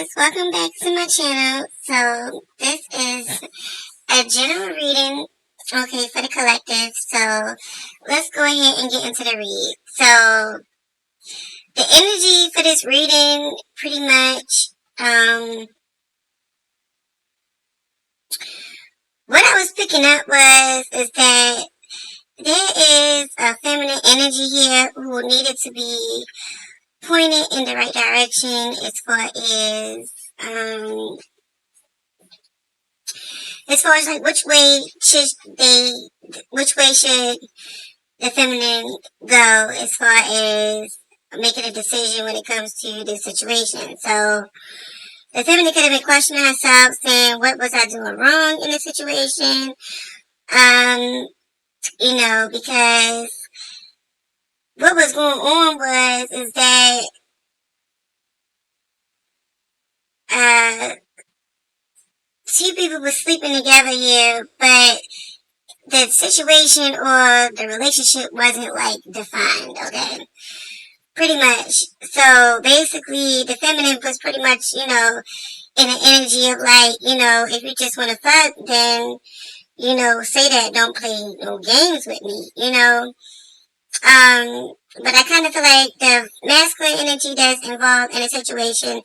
guys, welcome back to my channel. So this is a general reading, okay, for the collective. So let's go ahead and get into the read. So the energy for this reading, pretty much, what I was picking up is that there is a feminine energy here who needed to be pointed in the right direction as far as like which way should the feminine go as far as making a decision when it comes to this situation. So the feminine could have been questioning herself, saying, what was I doing wrong in this situation? Because what was going on is that two people were sleeping together here, but the situation or the relationship wasn't like defined, okay? Pretty much. So basically the feminine was pretty much, in an energy of like, if you just want to fuck, then, say that, don't play no games with me, But I kind of feel like the masculine energy that's involved in a situation,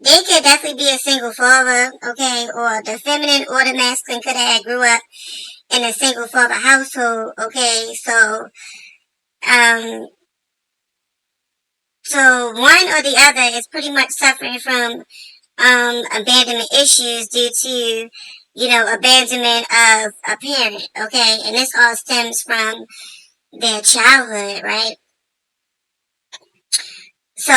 they could definitely be a single father, okay? Or the feminine or the masculine could have grew up in a single father household, okay? So one or the other is pretty much suffering from abandonment issues due to, abandonment of a parent, okay? And this all stems from their childhood, right? So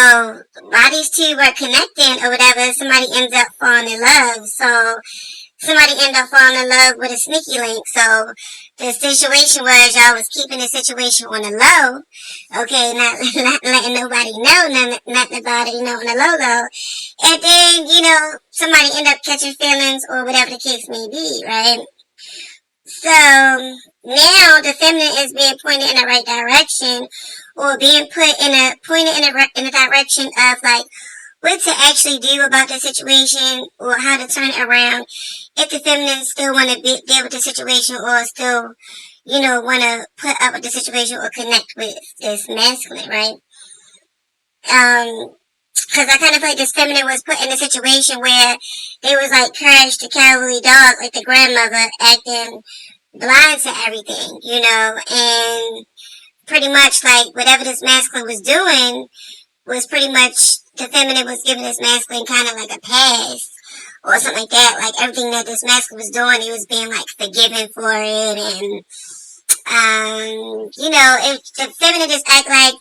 while these two were connecting or whatever, somebody ends up falling in love. So somebody ended up falling in love with a sneaky link. So the situation was y'all was keeping the situation on the low, okay, not letting nobody know nothing about it, on the low. And then, somebody ended up catching feelings or whatever the case may be, right? So now the feminine is being pointed in the right direction, or being pointed in the direction of like what to actually do about the situation or how to turn it around if the feminine still want to deal with the situation or still, want to put up with the situation or connect with this masculine, right? Because I kind of feel like this feminine was put in a situation where they was like Courage the Cowardly Dog, like the grandmother acting blind to everything, and pretty much like whatever this masculine was doing was pretty much the feminine was giving this masculine kind of like a pass or something like that. Like everything that this masculine was doing, he was being like forgiven for it, and if the feminine just act like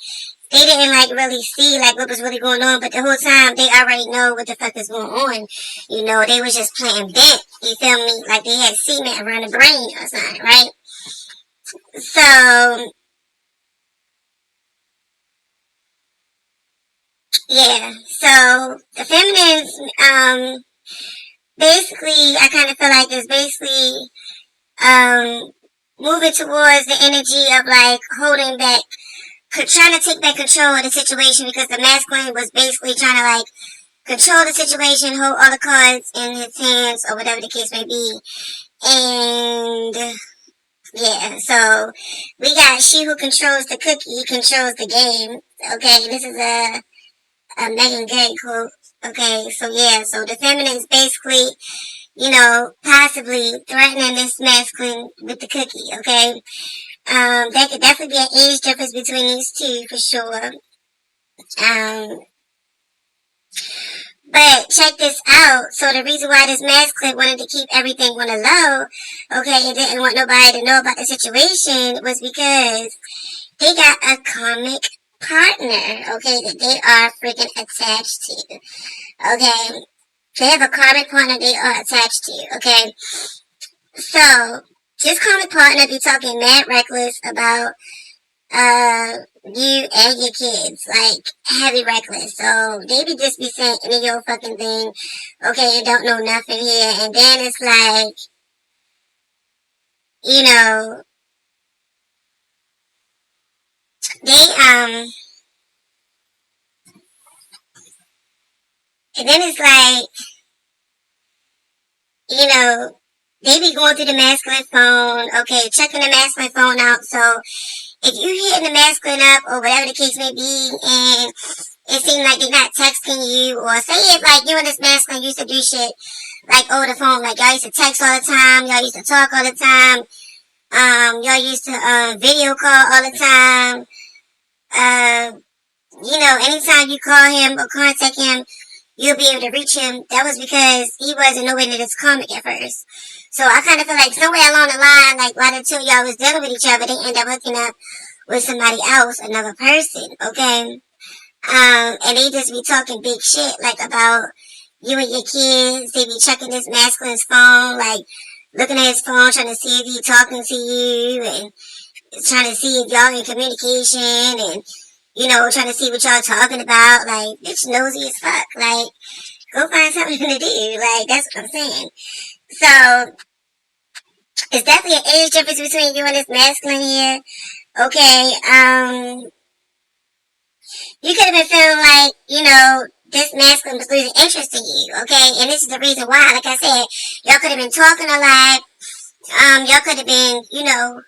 they didn't like really see like what was really going on, but the whole time they already know what the fuck is going on. They was just playing bent. You feel me? Like they had cement around the brain or something, right? So yeah. So the feminines, basically, I kind of feel like it's basically moving towards the energy of like holding back, trying to take back control of the situation because the masculine was basically trying to like control the situation, hold all the cards in his hands or whatever the case may be. And yeah, so we got she who controls the cookie controls the game. Okay, this is a Megan Gay quote. Okay, so yeah, so the feminine is basically, possibly threatening this masculine with the cookie, okay? There could definitely be an age difference between these two for sure. But check this out. So the reason why this masculine wanted to keep everything on the low, okay, and didn't want nobody to know about the situation was because they got a karmic partner, okay, that they are freaking attached to, okay? They have a karmic partner they are attached to, okay? So, this karmic partner be talking mad reckless about you and your kids, like heavy reckless. So they just be saying any old fucking thing. Okay, you don't know nothing here, and then it's like, you know, they And then it's like, you know, they be going through the masculine phone, okay, checking the masculine phone out. So if you hitting the masculine up or whatever the case may be, and it seems like they're not texting you, or say if like you and this masculine used to do shit like over the phone, like y'all used to text all the time, y'all used to talk all the time, y'all used to video call all the time. You know, anytime you call him or contact him, you'll be able to reach him. That was because he wasn't nowhere near this comic at first. So I kind of feel like somewhere along the line, like while the two of y'all was dealing with each other, they end up hooking up with somebody else, another person, okay? And they just be talking big shit, like about you and your kids. They be checking this masculine's phone, like looking at his phone, trying to see if he talking to you, and trying to see if y'all in communication, and you know, trying to see what y'all talking about. Like, bitch nosy as fuck. Like, go find something to do. Like, that's what I'm saying. So, it's definitely an age difference between you and this masculine here. Okay, you could have been feeling like, you know, this masculine was losing interest in you, okay? And this is the reason why. Like I said, y'all could have been talking a lot. Y'all could have been, you know,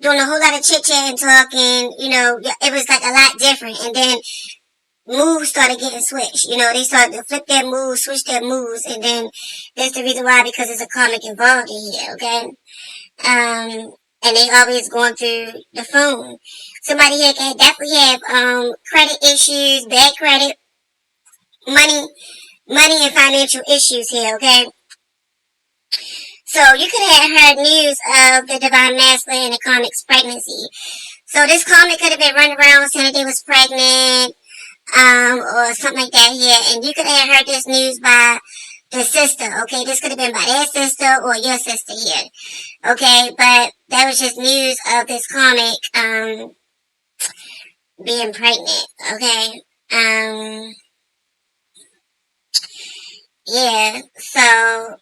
doing a whole lot of chit-chat and talking. You know, it was like a lot different. And then moves started getting switched. You know, they started to flip their moves, switch their moves, and then that's the reason why, because there's a comic involved in here, okay? And they always going through the phone. Somebody here can definitely have credit issues, bad credit, money and financial issues here, okay? So you could have heard news of the divine masculine and the comic's pregnancy. So this comic could have been running around saying that they was pregnant, or something like that here, and you could have heard this news by the sister, okay? This could have been by their sister or your sister here, okay? But that was just news of this comic, being pregnant, okay? Yeah, so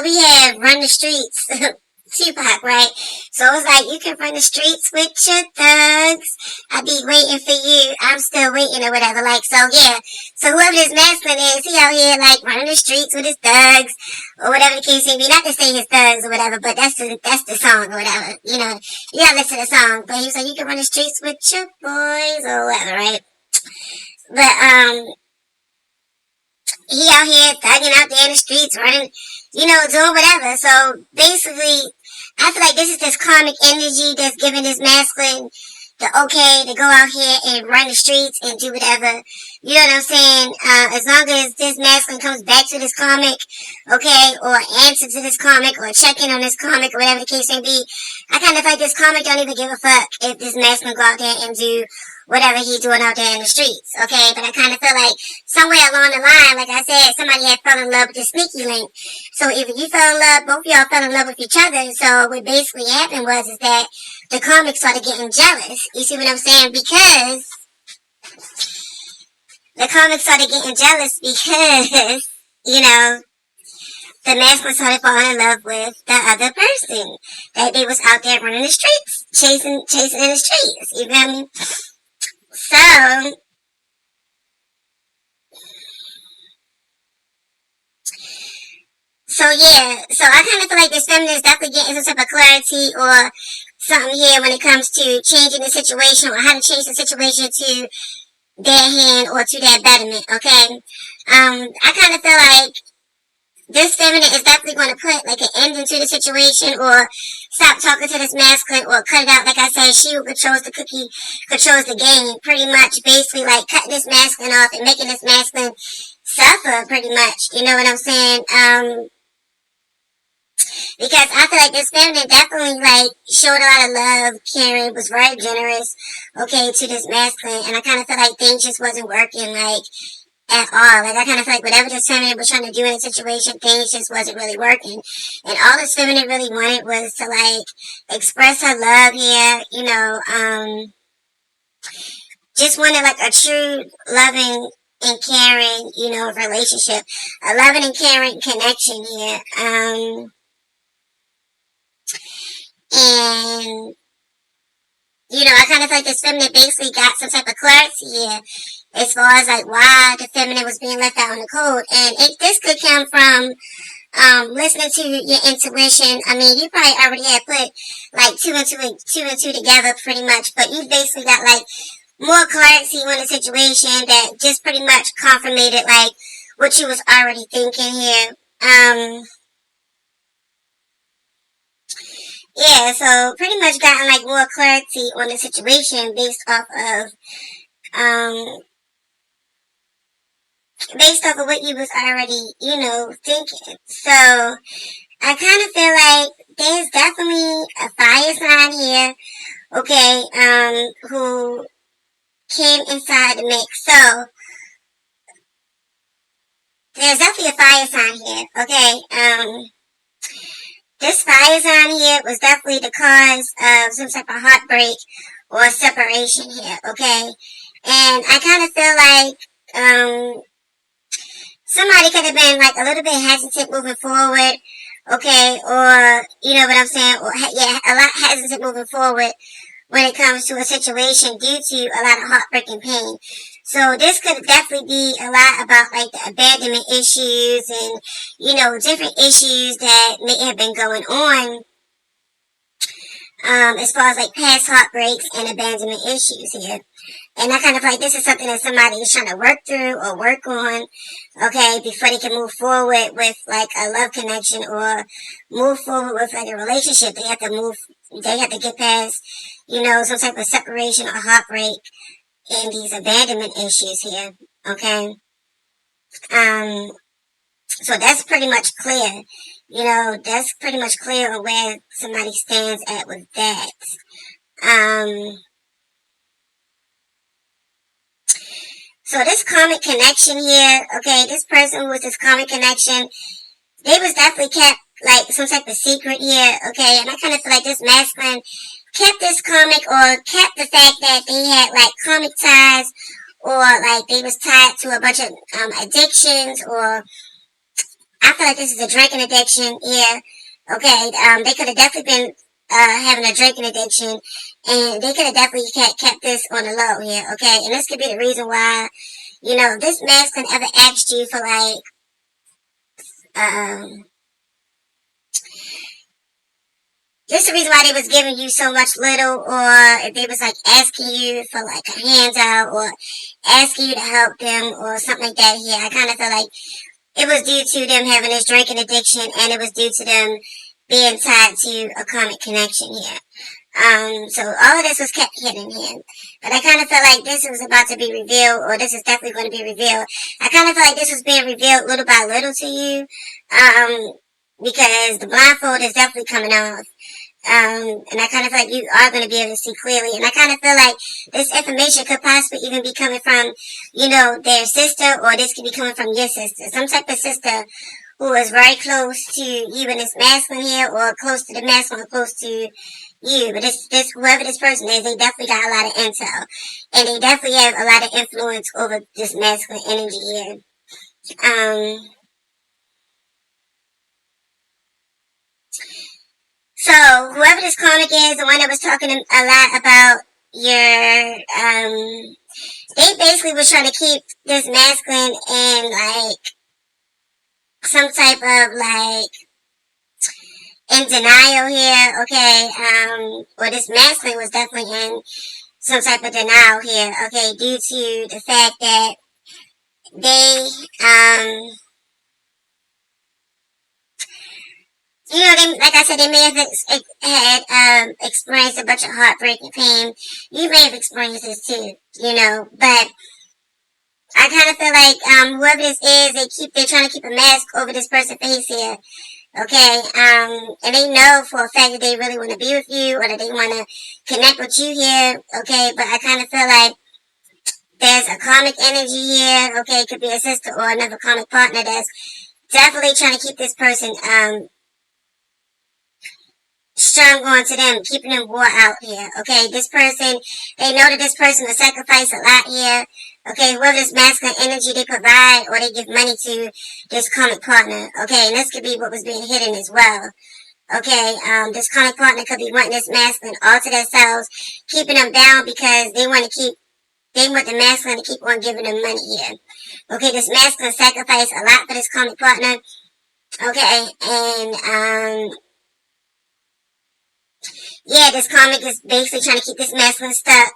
we have Run the Streets, Tupac, right? So it's like, you can run the streets with your thugs. I be waiting for you. I'm still waiting or whatever. Like, so yeah. So whoever this masculine is, he out here like running the streets with his thugs or whatever the case may be. Not to say his thugs or whatever, but that's the song or whatever. You know, you gotta listen to the song. But he was like, you can run the streets with your boys or whatever, right? But he out here thugging out there in the streets, running, you know, doing whatever. So basically, I feel like this is this karmic energy that's giving this masculine the okay to go out here and run the streets and do whatever. You know what I'm saying? As long as this masculine comes back to this comic, okay, or answer to this comic, or check in on this comic, or whatever the case may be, I kind of feel like this comic don't even give a fuck if this masculine go out there and do whatever he's doing out there in the streets, okay? But I kind of feel like somewhere along the line, like I said, somebody had fell in love with the sneaky link. So if you fell in love, both of y'all fell in love with each other. So what basically happened was is that the comic started getting jealous. You see what I'm saying? Because the comic started getting jealous because, you know, the masculine started falling in love with the other person that they was out there running the streets, chasing in the streets. You feel me? So yeah, so I kind of feel like this feminine is definitely getting some type of clarity or something here when it comes to changing the situation, or how to change the situation to their hand or to their betterment, okay? I kind of feel like this feminine is definitely going to put like an end into the situation, or stop talking to this masculine, or cut it out. Like I said, she who controls the cookie controls the game, pretty much. Basically, like cutting this masculine off and making this masculine suffer, pretty much. You know what I'm saying? Because I feel like this feminine definitely like showed a lot of love, caring, was very generous, okay, to this masculine, and I kind of feel like things just wasn't working like at all. Like I kind of feel like whatever this feminine was trying to do in the situation, things just wasn't really working, and all this feminine really wanted was to like express her love here, you know, just wanted like a true loving and caring, you know, relationship, a loving and caring connection here, and I kind of feel like this feminine basically got some type of clarity here as far as like why the feminine was being left out in the cold. And this could come from listening to your intuition. I mean, you probably already had put like two and two together pretty much, but you basically got like more clarity on the situation that just pretty much confirmed like what you was already thinking here. Yeah, so pretty much gotten like more clarity on the situation um based off of what you was already, thinking. So I kind of feel like there's definitely a fire sign here, okay, who came inside the mix. So there's definitely a fire sign here, okay. This fire sign here was definitely the cause of some type of heartbreak or separation here, okay? And I kind of feel like somebody could have been like a little bit hesitant moving forward, okay? Or, you know what I'm saying? Or, yeah, a lot hesitant moving forward when it comes to a situation due to a lot of heartbreak and pain. So this could definitely be a lot about like the abandonment issues and, different issues that may have been going on as far as like past heartbreaks and abandonment issues here. And I kind of like this is something that somebody is trying to work through or work on, okay, before they can move forward with like a love connection or move forward with like a relationship. They have to get past, some type of separation or heartbreak and these abandonment issues here, okay? So that's pretty much clear. That's pretty much clear on where somebody stands at with that. So this karmic connection here, okay, this person who was this karmic connection, they was definitely kept like some type of secret here, okay, and I kind of feel like this masculine kept this karmic or kept the fact that they had like karmic ties or like they was tied to a bunch of addictions, or I feel like this is a drinking addiction, yeah, okay, they could have definitely been having a drinking addiction, and they could have definitely kept this on the low here, okay, and this could be the reason why, this masculine ever asked you for like, this is the reason why they was giving you so much little, or if they was like asking you for like a handout or asking you to help them or something like that here. I kind of feel like it was due to them having this drinking addiction, and it was due to them being tied to a karmic connection here. So all of this was kept hidden here. But I kind of felt like this was about to be revealed, or this is definitely going to be revealed. I kind of felt like this was being revealed little by little to you, because the blindfold is definitely coming off. And I kind of feel like you are going to be able to see clearly. And I kind of feel like this information could possibly even be coming from, their sister, or this could be coming from your sister. Some type of sister who is very close to you and this masculine here, or close to the masculine, or close to you. But this whoever this person is, they definitely got a lot of intel. And they definitely have a lot of influence over this masculine energy here. So whoever this karmic is, the one that was talking a lot about your, they basically was trying to keep this masculine in like some type of like in denial here, okay, or this masculine was definitely in some type of denial here, okay, due to the fact that they, they, like I said, they may have had experienced a bunch of heartbreak and pain. You may have experienced this too, but I kind of feel like whoever this is, they're trying to keep a mask over this person's face here, okay, and they know for a fact that they really want to be with you, or that they want to connect with you here, okay, but I kind of feel like there's a karmic energy here, okay, it could be a sister or another karmic partner that's definitely trying to keep this person, strong on to them, keeping them wore out here, okay, this person, they know that this person will sacrifice a lot here, okay, whoever this masculine energy they provide, or they give money to this karmic partner, okay, and this could be what was being hidden as well, Okay, this karmic partner could be wanting this masculine all to themselves, keeping them bound because they want the masculine to keep on giving them money here. Okay, this masculine sacrificed a lot for this karmic partner. Okay, and yeah, this karmic is basically trying to keep this masculine stuck.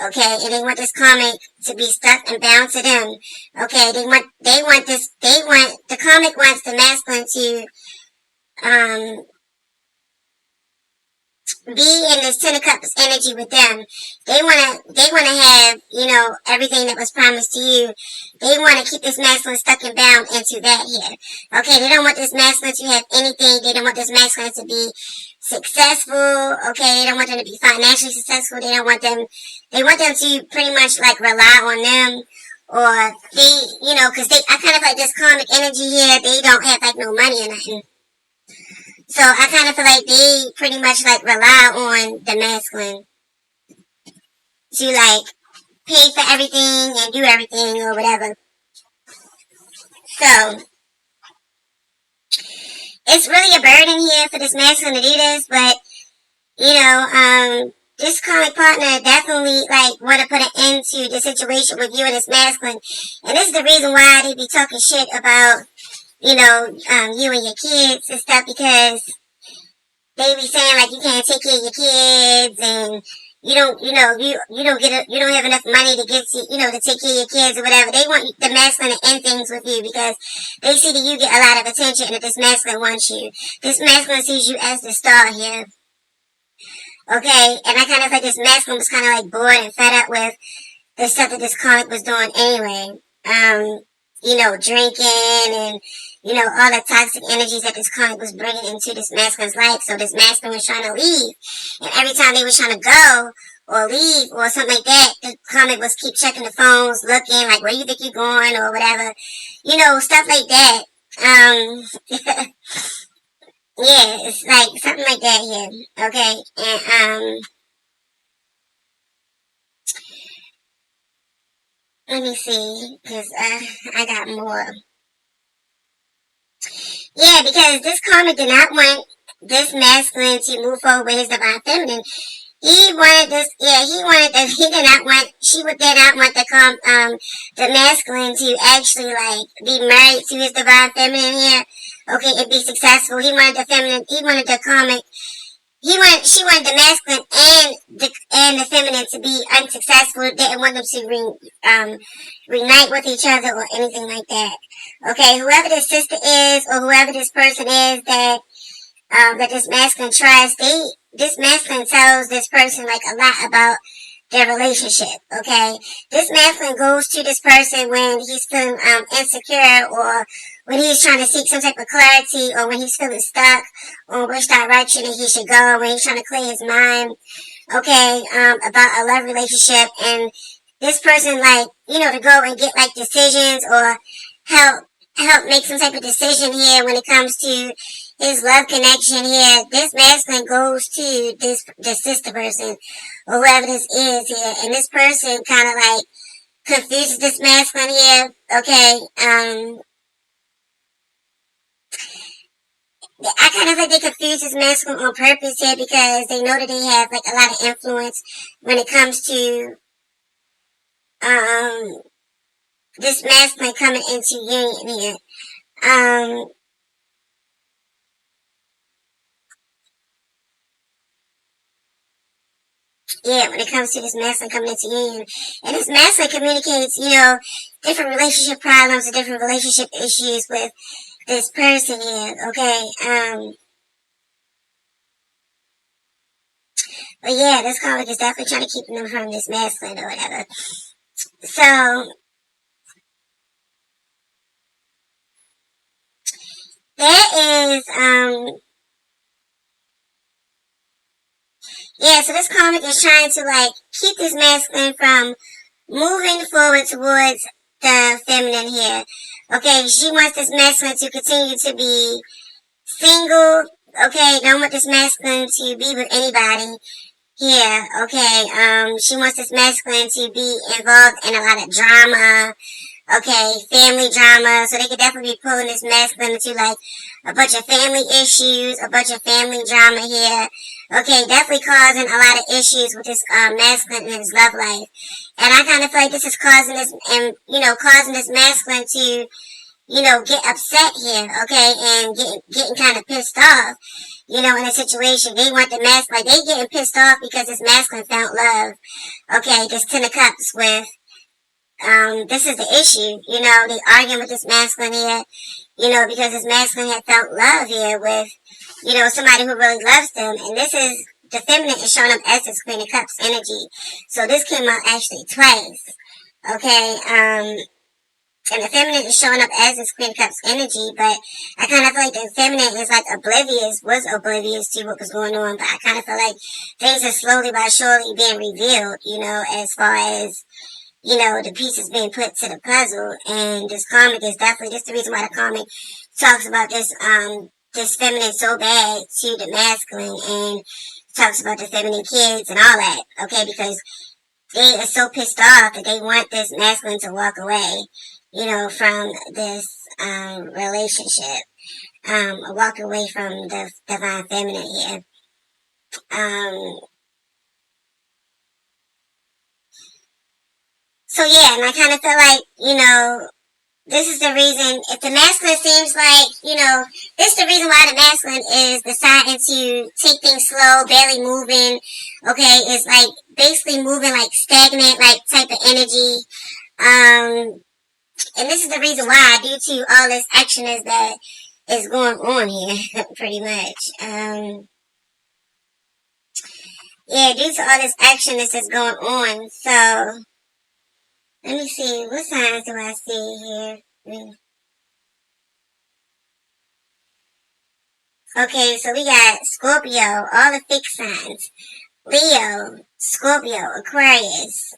Okay, and they want this karmic to be stuck and bound to them. Okay, the karmic wants the masculine to be in this Ten of Cups energy with them. They wanna have, everything that was promised to you. They wanna keep this masculine stuck and bound into that here. Okay, they don't want this masculine to have anything. They don't want this masculine to be successful. Okay, they don't want them to be financially successful. They want them to pretty much like rely on them. Or cause I kind of like this karmic energy here, they don't have like no money or nothing. So I kind of feel like they pretty much like rely on the masculine to like pay for everything and do everything or whatever. So it's really a burden here for this masculine to do this, but this karmic partner definitely like want to put an end to the situation with you and this masculine, and this is the reason why they be talking shit about you and your kids and stuff, because they be saying like you can't take care of your kids and you don't have enough money to give to to take care of your kids or whatever. They want the masculine to end things with you because they see that you get a lot of attention and that this masculine wants you. This masculine sees you as the star here. Okay, and I kind of like this masculine was kind of like bored and fed up with the stuff that this karmic was doing anyway. Drinking and all the toxic energies that this karmic was bringing into this masculine's life. So this masculine was trying to leave, and every time they were trying to go or leave or something like that, the karmic was keep checking the phones, looking like where you think you're going or whatever, stuff like that. Yeah, it's like something like that here. Okay, and let me see, because I got more. Yeah, because this karmic did not want this masculine to move forward with his divine feminine. He wanted this, he did not want, she did not want the masculine to actually like be married to his divine feminine here. Okay, and be successful. She wanted the masculine and the feminine to be unsuccessful. Didn't want them to reunite with each other or anything like that. Okay, whoever this sister is or whoever this person is that this masculine trusts, this masculine tells this person like a lot about their relationship. Okay, this masculine goes to this person when he's feeling insecure, or when he's trying to seek some type of clarity, or when he's feeling stuck on which direction he should go, when he's trying to clear his mind, okay, about a love relationship. And this person, like, to go and get like decisions or help make some type of decision here when it comes to his love connection here. This masculine goes to this sister person or whoever this is here, and this person kind of like confuses this masculine here. Okay, I kind of think they confuse this masculine on purpose here because they know that they have like a lot of influence when it comes to this masculine coming into union here. Yeah, when it comes to this masculine coming into union. And this masculine communicates, different relationship problems and different relationship issues with this person here, okay? But yeah, this karmic is definitely trying to keep them from this masculine or whatever. So, there is, yeah, so this karmic is trying to like keep this masculine from moving forward towards the feminine here. Okay, she wants this masculine to continue to be single. Okay, don't want this masculine to be with anybody here. Okay, she wants this masculine to be involved in a lot of drama. Okay, family drama. So they could definitely be pulling this masculine into like a bunch of family issues, a bunch of family drama here. Okay, definitely causing a lot of issues with this masculine in his love life. And I kind of feel like this is causing this, and causing this masculine to, get upset here, okay, and getting kind of pissed off, in a situation. They want the masculine, like they getting pissed off because this masculine found love. Okay, this Ten of Cups with, this is the issue, they arguing with this masculine here, because this masculine had felt love here with, somebody who really loves them. And this is, the feminine is showing up as this Queen of Cups energy. So this came out actually twice. Okay, and the feminine is showing up as this Queen of Cups energy, but I kind of feel like the feminine is like was oblivious to what was going on, but I kind of feel like things are slowly but surely being revealed, as far as, the pieces being put to the puzzle. And this karmic is definitely, this is the reason why the karmic talks about this, this feminine so bad to the masculine, and talks about the feminine kids and all that, okay, because they are so pissed off that they want this masculine to walk away, from this relationship, walk away from the divine feminine here. So yeah, and I kind of feel like, this is the reason, if the masculine seems like, this is the reason why the masculine is deciding to take things slow, barely moving, okay, it's like basically moving like stagnant, like type of energy. And this is the reason why, due to all this action that is going on here, pretty much. Yeah, due to all this action that's going on. So, let me see, what signs do I see here? Okay, so we got Scorpio, all the fixed signs. Leo, Scorpio, Aquarius,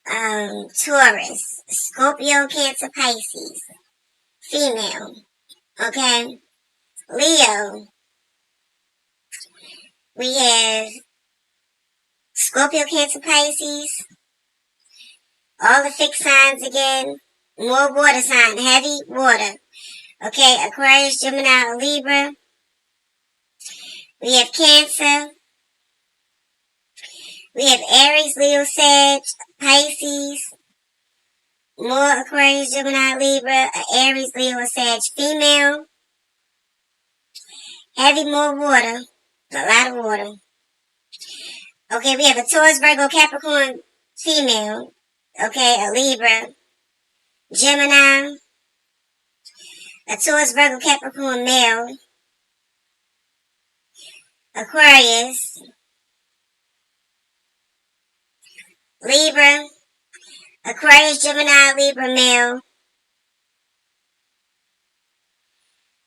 Taurus, Scorpio, Cancer, Pisces, female. Okay, Leo, we have Scorpio, Cancer, Pisces, all the fixed signs again, more water sign, heavy water. Okay, Aquarius, Gemini, Libra. We have Cancer. We have Aries, Leo, Sag, Pisces. More Aquarius, Gemini, Libra, Aries, Leo, Sag, female. Heavy, more water. A lot of water. Okay, we have a Taurus, Virgo, Capricorn, female. Okay, a Libra. Gemini. A Taurus, Virgo, Capricorn, male. Aquarius. Libra. Aquarius, Gemini, Libra, male.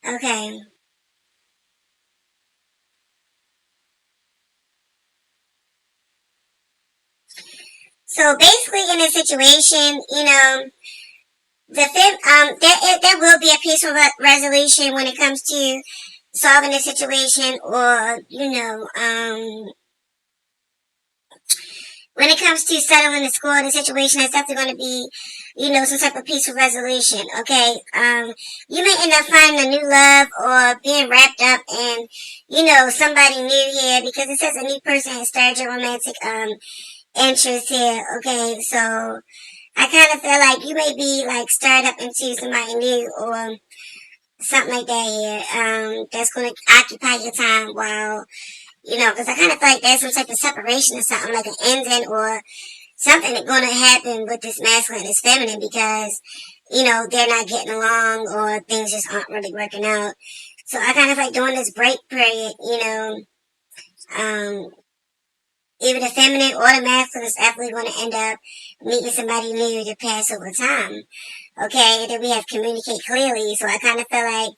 Okay. So basically, in this situation, there will be a peaceful resolution when it comes to solving the situation, or when it comes to settling the score in the situation, it's definitely going to be, some type of peaceful resolution. Okay, you may end up finding a new love or being wrapped up in, somebody new here, because it says a new person has started your romantic interest here. Okay, so I kind of feel like you may be like stirred up into somebody new or something like that here. That's going to occupy your time while, because I kind of feel like there's some type of separation or something, like an ending or something that's going to happen with this masculine and this feminine, because, they're not getting along or things just aren't really working out. So I kind of like during this break period, either the feminine or the masculine is definitely going to end up meeting somebody new to pass over time. Okay, and then we have communicate clearly. So I kind of feel like,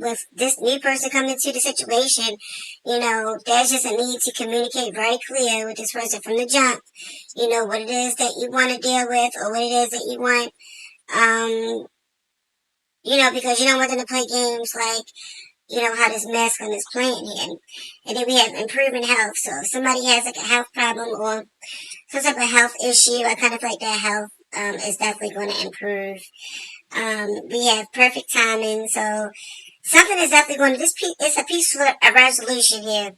with this new person coming into the situation, there's just a need to communicate very clear with this person from the jump. What it is that you want to deal with, or what it is that you want, because you don't want them to play games like, how this masculine is playing here. And then we have improving health. So if somebody has like a health problem or some type of health issue, I kind of feel like their health is definitely going to improve. We have perfect timing, so something is definitely going to, it's a peaceful resolution here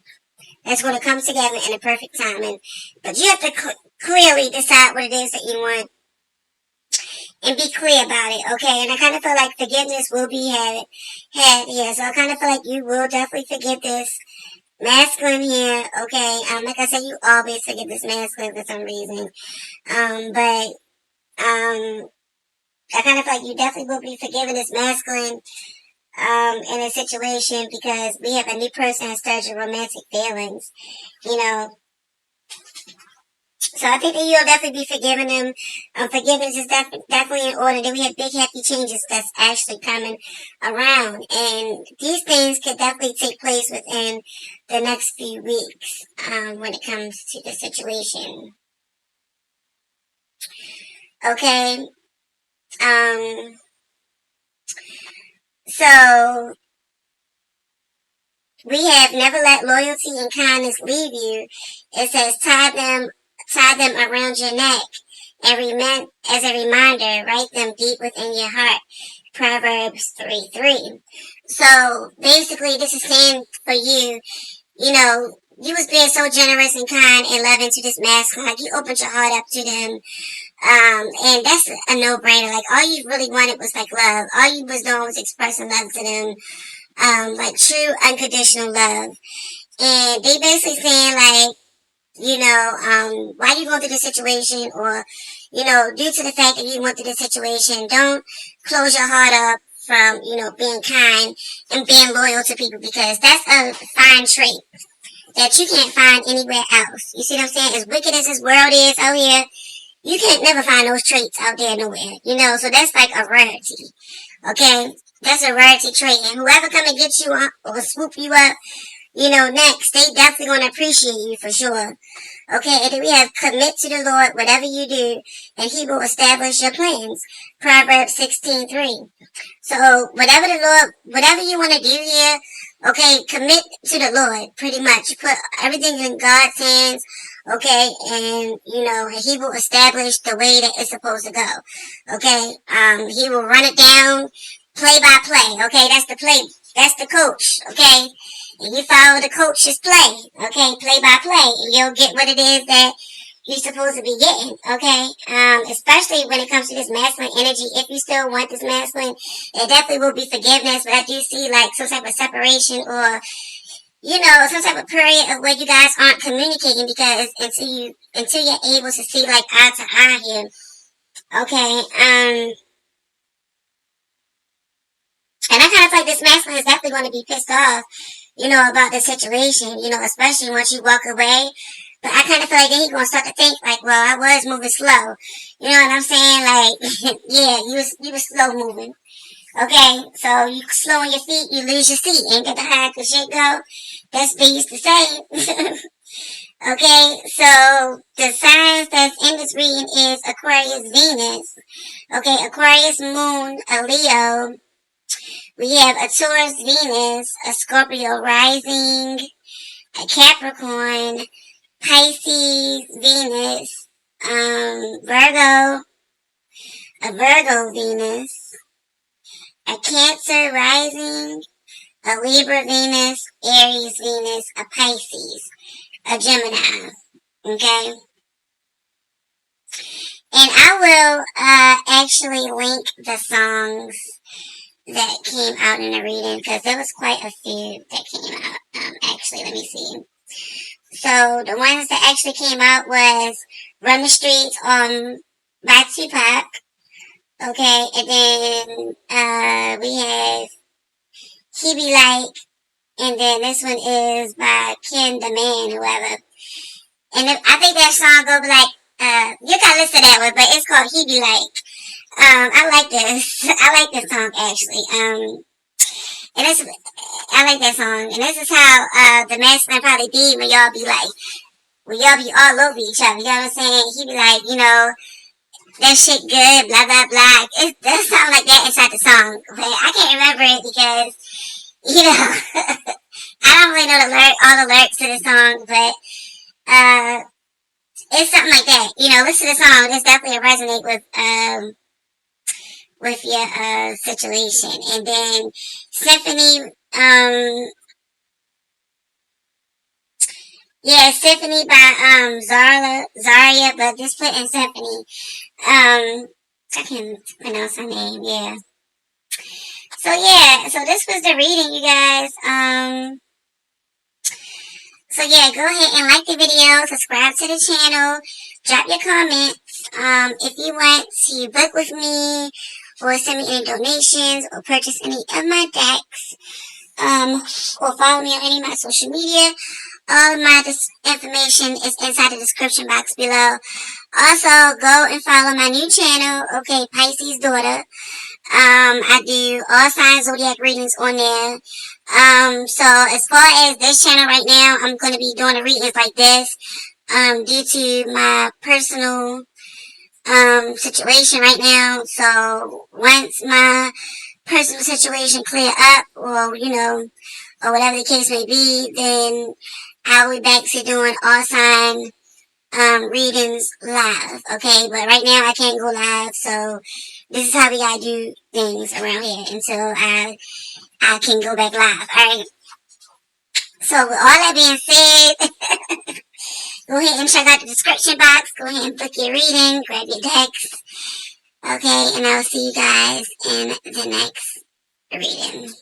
that's going to come together in a perfect timing. But you have to clearly decide what it is that you want and be clear about it, okay? And I kind of feel like forgiveness will be had here. So I kind of feel like you will definitely forgive this masculine here, okay? Like I said, you always forgive this masculine for some reason. But I kind of feel like you definitely will be forgiving this masculine in a situation because we have a new person that started your romantic feelings, you know. So I think that you'll definitely be forgiving them. Forgiveness is definitely in order. Then we have big happy changes that's actually coming around. And these things could definitely take place within the next few weeks when it comes to the situation. Okay. So we have never let loyalty and kindness leave you. It says tie them around your neck and as a reminder, write them deep within your heart. Proverbs 3:3. So basically this is saying for you, you know, you was being so generous and kind and loving to this masculine, like you opened your heart up to them. And that's a no-brainer. Like all you really wanted was like love. All you was doing was expressing love to them. Like true unconditional love. And they basically saying like, you know, why you going through this situation, or, you know, due to the fact that you went through this situation, don't close your heart up from, you know, being kind and being loyal to people, because that's a fine trait that you can't find anywhere else. You see what I'm saying? As wicked as this world is out here, you can't never find those traits out there nowhere, you know, so that's like a rarity, okay? That's a rarity trait, and whoever come and get you up or swoop you up, you know, next, they definitely going to appreciate you for sure. Okay, and then we have commit to the Lord whatever you do, and he will establish your plans. Proverbs 16:3. So whatever you want to do here, okay, commit to the Lord, pretty much. You put everything in God's hands, okay, and, you know, he will establish the way that it's supposed to go, okay? He will run it down play by play, okay? That's the coach, okay? And you follow the coach's play, okay? Play by play, and you'll get what it is that you're supposed to be getting, okay? Especially when it comes to this masculine energy. If you still want this masculine, it definitely will be forgiveness, but I do see like some type of separation, or, you know, some type of period of where you guys aren't communicating, because until you're able to see like eye to eye here, okay? And I kind of feel like this masculine is definitely going to be pissed off, you know, about the situation, you know, especially once you walk away. But I kind of feel like then he's going to start to think like, well, I was moving slow. You know what I'm saying? Like, yeah, you was slow moving. Okay, so you slow on your feet, you lose your seat. Ain't got to hide the shit go. That's what they used to say. Okay, so the signs that's in this reading is Aquarius Venus. Okay, Aquarius Moon, a Leo. We have a Taurus Venus, a Scorpio rising, a Capricorn, Pisces Venus, Virgo, a Virgo Venus, a Cancer rising, a Libra Venus, Aries Venus, a Pisces, a Gemini. Okay? And I will actually link the songs that came out in the reading, because there was quite a few that came out. Actually, let me see. So the ones that actually came out was Run the Streets by Tupac. Okay, and then we have He Be Like, and then this one is by Ken the Man, whoever. And I think that song goes like, you can listen to that one, but it's called He Be Like. I like this. I like this song actually. And I like that song. And this is how the masculine probably be when y'all be like, when y'all be all over each other. You know what I'm saying? He be like, you know, that shit good, blah, blah, blah. It does sound like that inside the song. But I can't remember it because, you know, I don't really know all the lyrics to the song. But it's something like that. You know, listen to the song. It's definitely resonate with your situation. And then Symphony, yeah, Symphony by Zaria, but just put in Symphony. I can't pronounce her name. Yeah. So yeah, so this was the reading, you guys. So yeah, go ahead and like the video, subscribe to the channel, drop your comments. If you want to book with me, or send me any donations, or purchase any of my decks, or follow me on any of my social media, all of my information is inside the description box below. Also, go and follow my new channel, okay, Pisces Daughter. I do all signs zodiac readings on there. So as far as this channel right now, I'm going to be doing the readings like this, due to my personal, situation right now. So once my personal situation clear up, or, you know, or whatever the case may be, then I'll be back to doing all sign readings live, okay? But right now I can't go live, so this is how we gotta do things around here until I can go back live, alright? So with all that being said, go ahead and check out the description box, go ahead and book your reading, grab your decks, okay? And I'll see you guys in the next reading.